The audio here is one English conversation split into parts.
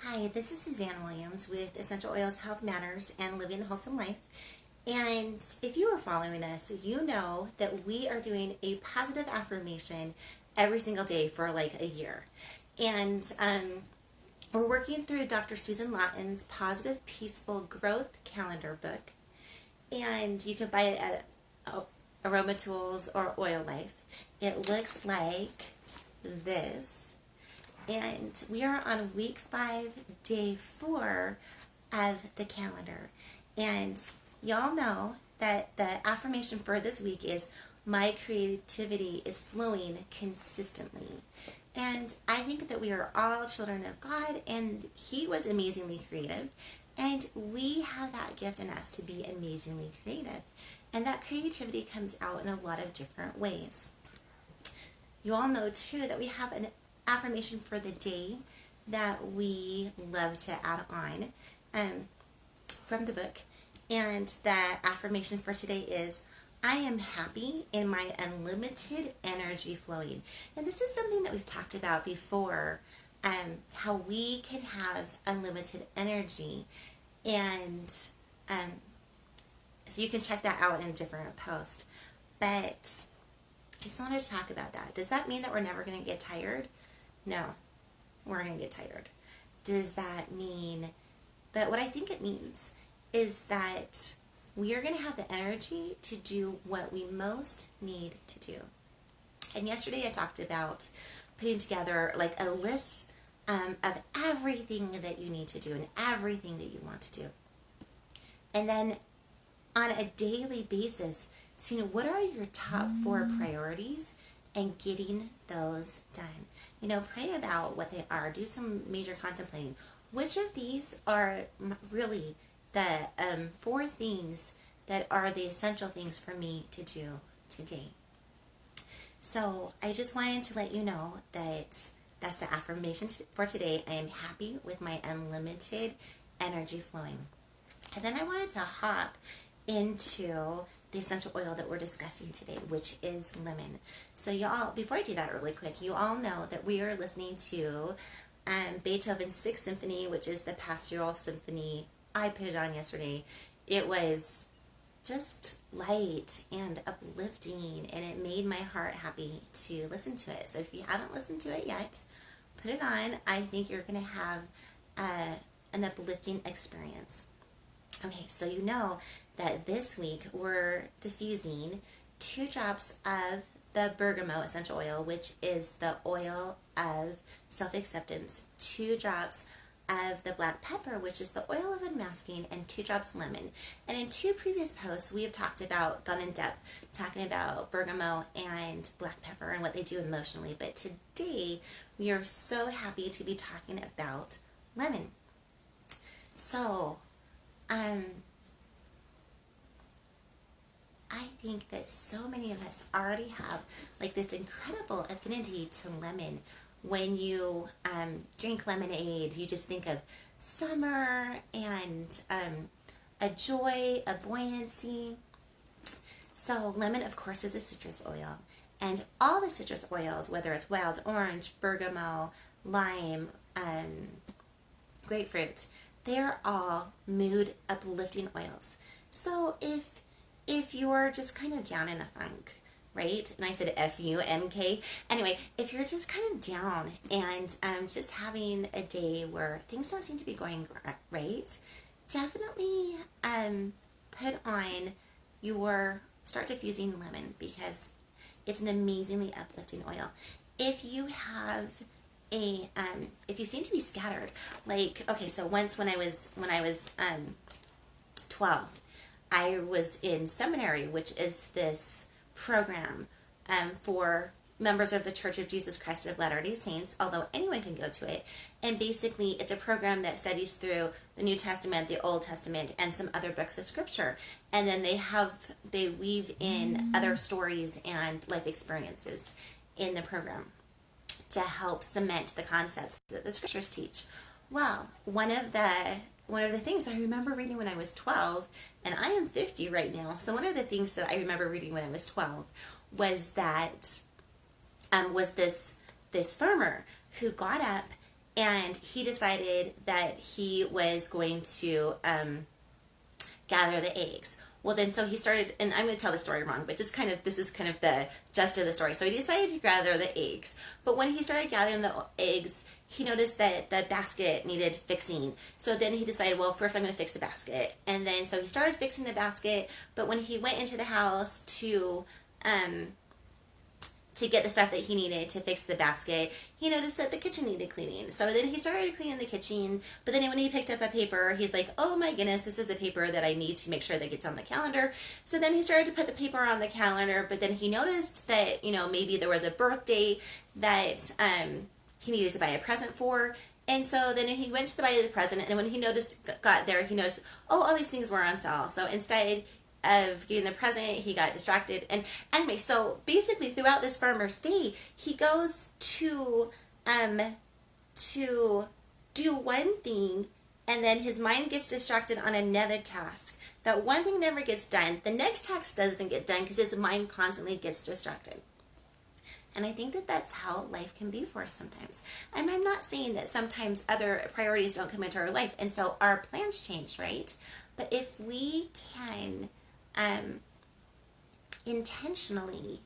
Hi, this is Suzanne Williams with Essential Oils, Health Matters, and Living the Wholesome Life. And if you are following us, you know that we are doing a positive affirmation every single day for like a year. And we're working through Dr. Susan Lawton's Positive Peaceful Growth Calendar book. And you can buy it at Aroma Tools or Oil Life. It looks like this. And we are on week 5, day 4 of the calendar. And y'all know that the affirmation for this week is my creativity is flowing consistently. And I think that we are all children of God, and He was amazingly creative. And we have that gift in us to be amazingly creative. And that creativity comes out in a lot of different ways. You all know too that we have an affirmation for the day that we love to add on from the book. And the affirmation for today is, I am happy in my unlimited energy flowing. And this is something that we've talked about before, how we can have unlimited energy. And so you can check that out in a different post. But I just wanted to talk about that. Does that mean that we're never going to get tired? No, we're going to get tired. Does that mean, but what I think it means is that we are going to have the energy to do what we most need to do. And yesterday I talked about putting together like a list of everything that you need to do and everything that you want to do. And then on a daily basis, seeing what are your top 4 priorities and getting those done. You know, pray about what they are. Do some major contemplating. Which of these are really the 4 things that are the essential things for me to do today? So I just wanted to let you know that that's the affirmation for today. I am happy with my unlimited energy flowing. And then I wanted to hop into the essential oil that we're discussing today, which is lemon. So y'all, before I do that really quick, you all know that we are listening to Beethoven's 6th Symphony, which is the Pastoral Symphony. I put it on yesterday. It was just light and uplifting, and it made my heart happy to listen to it. So if you haven't listened to it yet, put it on. I think you're going to have an uplifting experience. Okay, so you know that this week we're diffusing 2 drops of the Bergamot essential oil, which is the oil of self-acceptance, 2 drops of the black pepper, which is the oil of unmasking, and 2 drops lemon. And in 2 previous posts, we have talked about, gone in depth, talking about bergamot and black pepper and what they do emotionally. But today, we are so happy to be talking about lemon. So, I think that so many of us already have like this incredible affinity to lemon. When you drink lemonade, you just think of summer and a joy, a buoyancy. So lemon, of course, is a citrus oil. And all the citrus oils, whether it's wild orange, bergamot, lime, grapefruit, they're all mood uplifting oils. So if you're just kind of down in a funk, right? And I said F-U-N-K. Anyway, if you're just kind of down and just having a day where things don't seem to be going right, definitely put on start diffusing lemon, because it's an amazingly uplifting oil. If you have if you seem to be scattered, like, okay, so once when I was 12, I was in seminary, which is this program for members of the Church of Jesus Christ of Latter-day Saints, although anyone can go to it. And basically, it's a program that studies through the New Testament, the Old Testament, and some other books of Scripture. And then they weave in other stories and life experiences in the program to help cement the concepts that the Scriptures teach. Well, one of the things I remember reading when I was 12, and I am 50 right now, so one of the things that I remember reading when I was 12 was that was this farmer who got up and he decided that he was going to gather the eggs. Well, then, so he started, and I'm going to tell the story wrong, but just kind of, this is kind of the gist of the story. So he decided to gather the eggs. But when he started gathering the eggs, he noticed that the basket needed fixing. So then he decided, well, first I'm going to fix the basket. And then, so he started fixing the basket, but when he went into the house to get the stuff that he needed to fix the basket, he noticed that the kitchen needed cleaning. So then he started cleaning the kitchen, but then when he picked up a paper, he's like, oh my goodness, this is a paper that I need to make sure that gets on the calendar. So then he started to put the paper on the calendar, but then he noticed that, maybe there was a birthday that he needed to buy a present for. And so then he went to buy the present, and when he got there, he noticed, oh, all these things were on sale. So instead of getting the present, he got distracted. And anyway, so basically throughout this farmer's day, he goes to do one thing, and then his mind gets distracted on another task. That one thing never gets done. The next task doesn't get done because his mind constantly gets distracted. And I think that that's how life can be for us sometimes. And I'm not saying that sometimes other priorities don't come into our life, and so our plans change, right? But if we can intentionally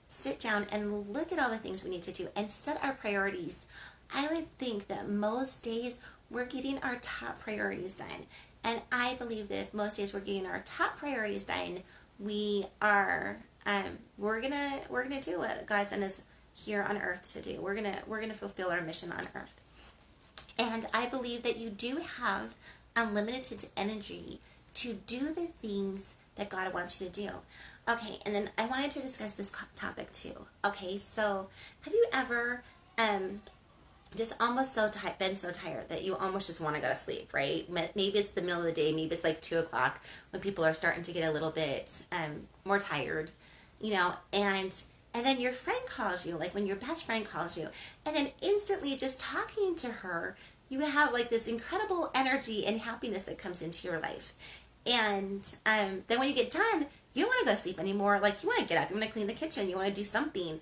sit down and look at all the things we need to do and set our priorities, I would think that most days we're getting our top priorities done. And I believe that if most days we're getting our top priorities done, we're gonna do what God sent us here on earth to do. We're gonna fulfill our mission on earth. And I believe that you do have unlimited energy to do the things that God wants you to do. Okay, and then I wanted to discuss this topic too. Okay, so have you ever just almost been so tired that you almost just want to go to sleep, right? Maybe it's the middle of the day, maybe it's like 2 o'clock when people are starting to get a little bit more tired, and then your friend calls you, like when your best friend calls you, and then instantly just talking to her, you have like this incredible energy and happiness that comes into your life. And then when you get done, you don't want to go to sleep anymore. Like, you want to get up, you want to clean the kitchen, you want to do something,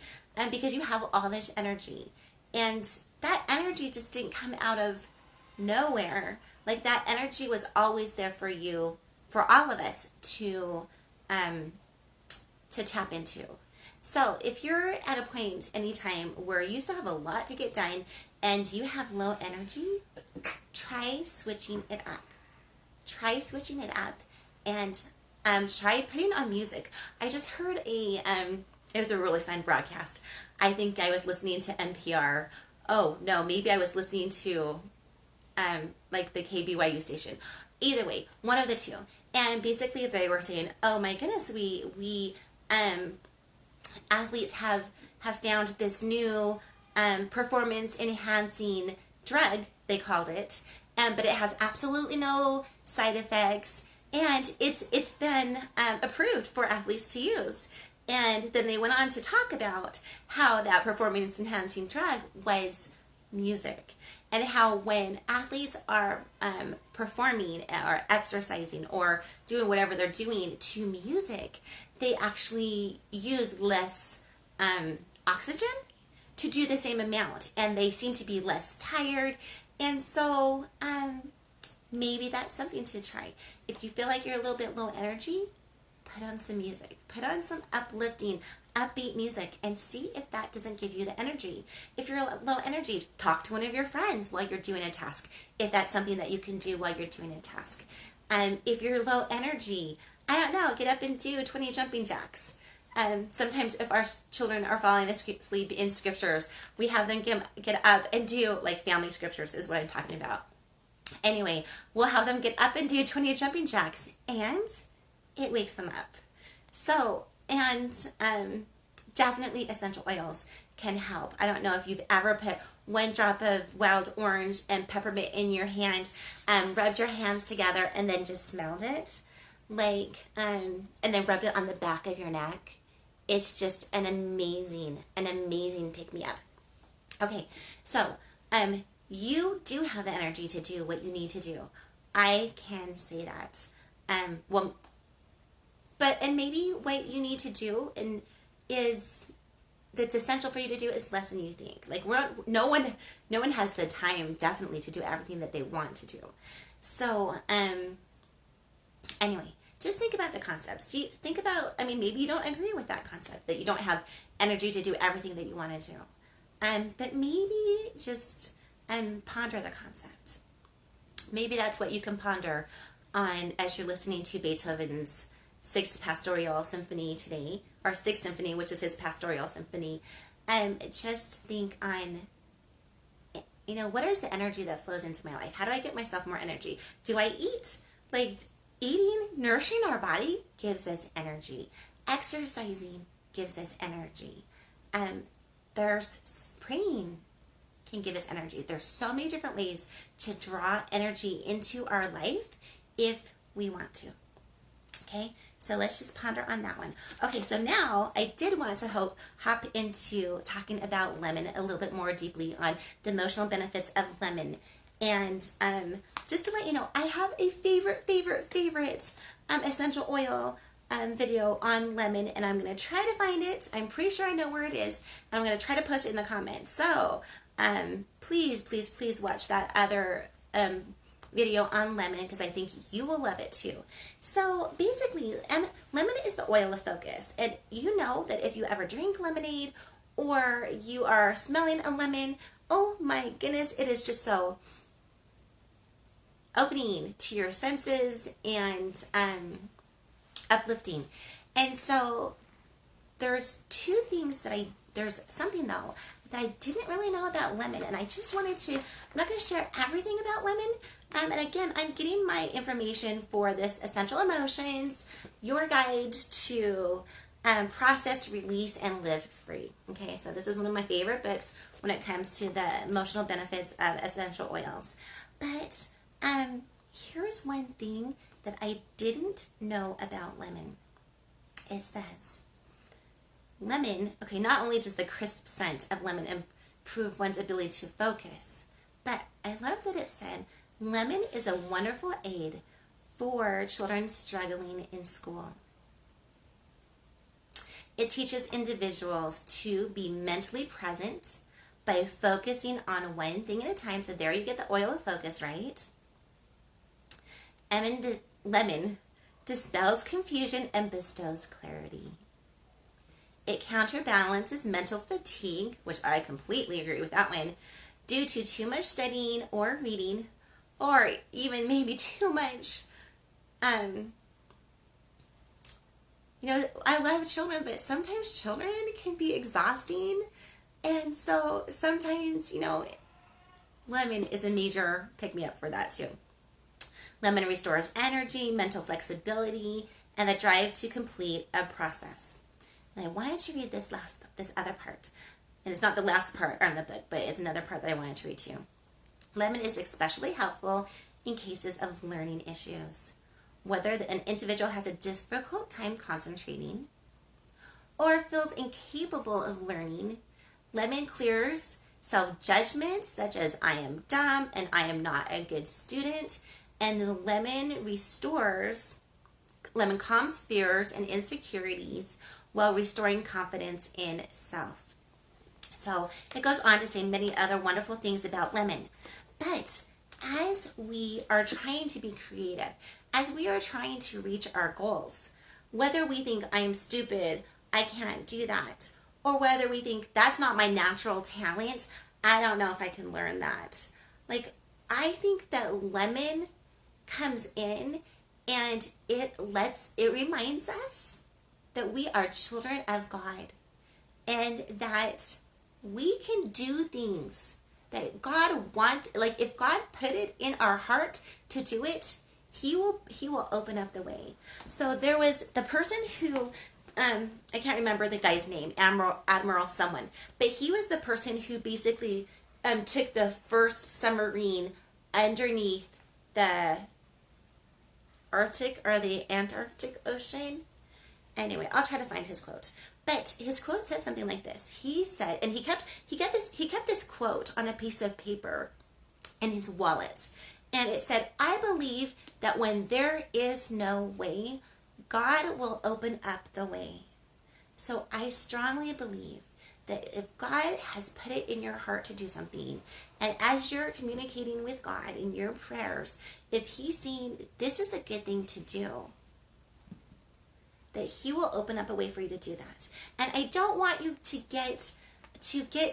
because you have all this energy. And that energy just didn't come out of nowhere. Like, that energy was always there for you, for all of us to tap into. So if you're at a point anytime where you still have a lot to get done and you have low energy, try switching it up. Try switching it up and try putting on music. I just heard it was a really fun broadcast. I think I was listening to NPR. Oh, no, maybe I was listening to like the KBYU station. Either way, one of the two. And basically they were saying, oh my goodness, we athletes have found this new performance enhancing drug, they called it, but it has absolutely no side effects, and it's been approved for athletes to use. And then they went on to talk about how that performance enhancing drug was music, and how when athletes are performing or exercising or doing whatever they're doing to music, they actually use less oxygen to do the same amount, and they seem to be less tired. And so maybe that's something to try. If you feel like you're a little bit low energy, put on some music. Put on some uplifting, upbeat music and see if that doesn't give you the energy. If you're low energy, talk to one of your friends while you're doing a task, if that's something that you can do while you're doing a task. If you're low energy, I don't know, get up and do 20 jumping jacks. Sometimes if our children are falling asleep in scriptures, we have them get up and do, like, family scriptures is what I'm talking about. Anyway, we'll have them get up and do 20 jumping jacks, and it wakes them up. So, and definitely essential oils can help. I don't know if you've ever put 1 drop of wild orange and peppermint in your hand, rubbed your hands together, and then just smelled it, like, and then rubbed it on the back of your neck. It's just an amazing pick-me-up. Okay, so you do have the energy to do what you need to do. I can say that. And maybe what you need to do is that's essential for you to do is less than you think. Like no one has the time definitely to do everything that they want to do. So anyway, just think about the concepts. Think about, I mean, maybe you don't agree with that concept, that you don't have energy to do everything that you want to do. But maybe just ponder the concept. Maybe that's what you can ponder on as you're listening to Beethoven's Sixth Pastoral Symphony today, or Sixth Symphony, which is his Pastoral Symphony. Just think on, what is the energy that flows into my life? How do I get myself more energy? Do I eat? Like, nourishing our body gives us energy. Exercising gives us energy. There's praying can give us energy. There's so many different ways to draw energy into our life if we want to. Okay, so let's just ponder on that one. Okay, so now I did want to hop into talking about lemon a little bit more deeply on the emotional benefits of lemon. And just to let you know, I have a favorite essential oil video on lemon, and I'm going to try to find it. I'm pretty sure I know where it is, and I'm going to try to post it in the comments. So please watch that other video on lemon, because I think you will love it too. So basically, lemon is the oil of focus, and you know that if you ever drink lemonade or you are smelling a lemon, oh my goodness, it is just so opening to your senses and uplifting. And so there's there's something though that I didn't really know about lemon, and I just wanted to, I'm not going to share everything about lemon. And again, I'm getting my information for this Essential Emotions, your guide to process, release, and live free. Okay, so this is one of my favorite books when it comes to the emotional benefits of essential oils. But here's one thing that I didn't know about lemon. It says, lemon, okay, not only does the crisp scent of lemon improve one's ability to focus, but I love that it said, lemon is a wonderful aid for children struggling in school. It teaches individuals to be mentally present by focusing on one thing at a time. So there you get the oil of focus, right? Lemon dispels confusion and bestows clarity. It counterbalances mental fatigue, which I completely agree with that one, due to too much studying or reading, or even maybe too much, I love children, but sometimes children can be exhausting. And so sometimes, lemon is a major pick-me-up for that too. Lemon restores energy, mental flexibility, and the drive to complete a process. And I wanted to read this other part. And it's not the last part in the book, but it's another part that I wanted to read to you. Lemon is especially helpful in cases of learning issues. Whether an individual has a difficult time concentrating or feels incapable of learning, lemon clears self-judgment, such as I am dumb and I am not a good student, and the lemon calms fears and insecurities while restoring confidence in self. So it goes on to say many other wonderful things about lemon. But as we are trying to be creative, as we are trying to reach our goals, whether we think I'm stupid, I can't do that, or whether we think that's not my natural talent, I don't know if I can learn that. I think that lemon comes in and it reminds us that we are children of God, and that we can do things that God wants. If God put it in our heart to do it, He will open up the way. So there was the person who, I can't remember the guy's name, Admiral someone, but he was the person who basically took the first submarine underneath the Arctic or the Antarctic Ocean. Anyway, I'll try to find his quote. But his quote said something like this. He said, and he kept this quote on a piece of paper in his wallet. And it said, I believe that when there is no way, God will open up the way. So I strongly believe that if God has put it in your heart to do something, and as you're communicating with God in your prayers, if he's saying this is a good thing to do, that he will open up a way for you to do that. And I don't want you to get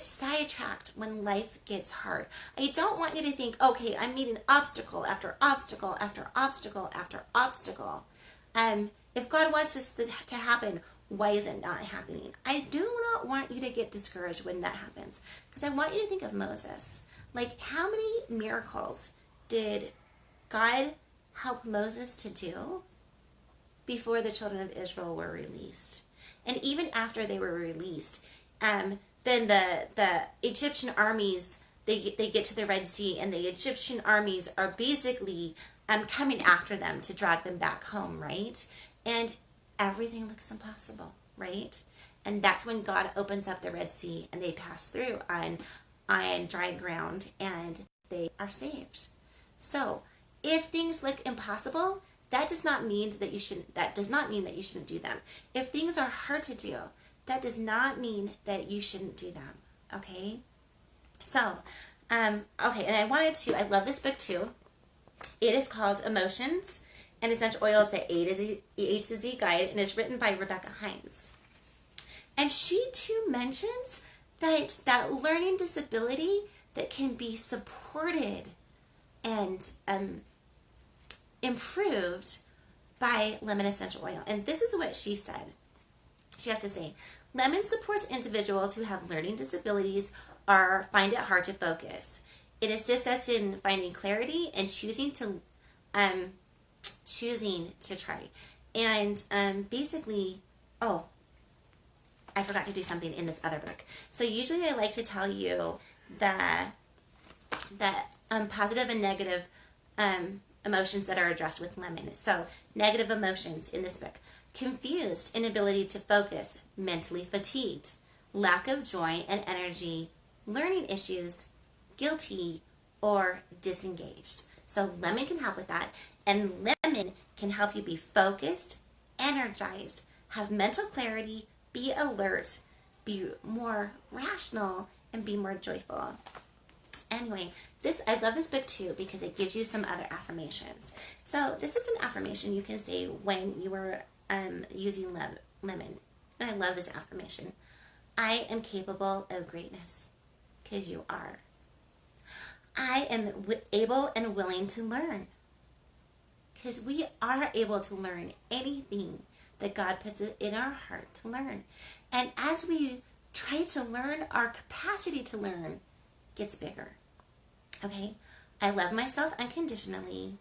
sidetracked when life gets hard. I don't want you to think, okay, I'm meeting obstacle after obstacle after obstacle after obstacle. If God wants this to happen, why is it not happening? I do not want you to get discouraged when that happens, because I want you to think of Moses. Like, how many miracles did God help Moses to do before the children of Israel were released? And even after they were released, then the Egyptian armies, they get to the Red Sea, and the Egyptian armies are basically coming after them to drag them back home, right? And everything looks impossible, right? And that's when God opens up the Red Sea, and they pass through on dry ground, and they are saved. So if things look impossible, that does not mean that you shouldn't do them. If things are hard to do, that does not mean that you shouldn't do them. Okay? So, okay, and I love this book too. It is called Emotions and Essential Oils, the A to Z Guide, and it's written by Rebecca Hines. And she too mentions that learning disability that can be supported and improved by lemon essential oil. And this is what she said. She has to say, lemon supports individuals who have learning disabilities or find it hard to focus. It assists us in finding clarity and choosing to try. And basically, I forgot to do something in this other book. So usually I like to tell you that positive and negative emotions that are addressed with lemon. So negative emotions in this book: confused, inability to focus, mentally fatigued, lack of joy and energy, learning issues, guilty, or disengaged. So lemon can help with that, and lemon can help you be focused, energized, have mental clarity, be alert, be more rational, and be more joyful. Anyway, I love this book too because it gives you some other affirmations. So this is an affirmation you can say when you are using lemon. And I love this affirmation. I am capable of greatness, because you are. I am able and willing to learn, because we are able to learn anything that God puts in our heart to learn. And as we try to learn, our capacity to learn gets bigger. Okay? I love myself unconditionally.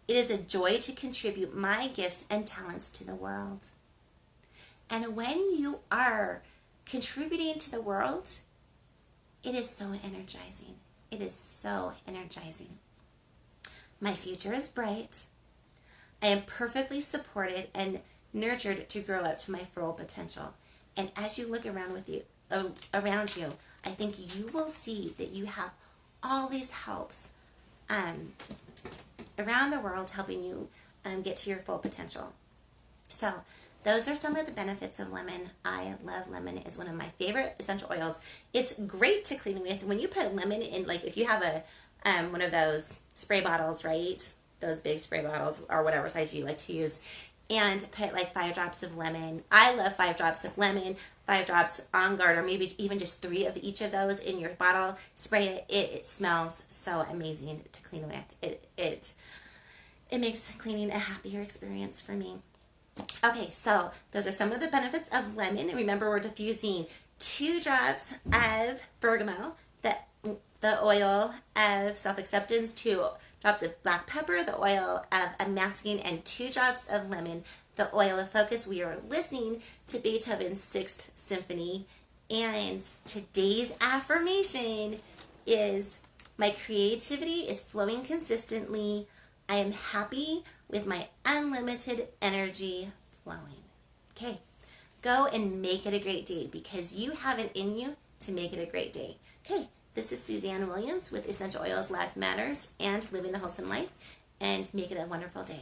It is a joy to contribute my gifts and talents to the world. And when you are contributing to the world, it is so energizing. It is so energizing. My future is bright. I am perfectly supported and nurtured to grow up to my full potential. And as you look around you, I think you will see that you have all these helps around the world helping you get to your full potential. So those are some of the benefits of lemon. I love lemon. It's one of my favorite essential oils. It's great to clean with. When you put lemon in, like if you have one of those spray bottles, right? Those big spray bottles or whatever size you like to use, and put like 5 drops of lemon. I love 5 drops of lemon, 5 drops on guard, or maybe even just 3 of each of those in your bottle. Spray it. It smells so amazing to clean with. It makes cleaning a happier experience for me. Okay, so those are some of the benefits of lemon. Remember, we're diffusing 2 drops of bergamot, the oil of self-acceptance, 2 drops of black pepper, the oil of unmasking, and 2 drops of lemon, the oil of focus. We are listening to Beethoven's 6th Symphony, and today's affirmation is, my creativity is flowing consistently. I am happy with my unlimited energy flowing. Okay, go and make it a great day, because you have it in you to make it a great day. Okay, this is Suzanne Williams with Essential Oils Life Matters and Living the Wholesome Life, and make it a wonderful day.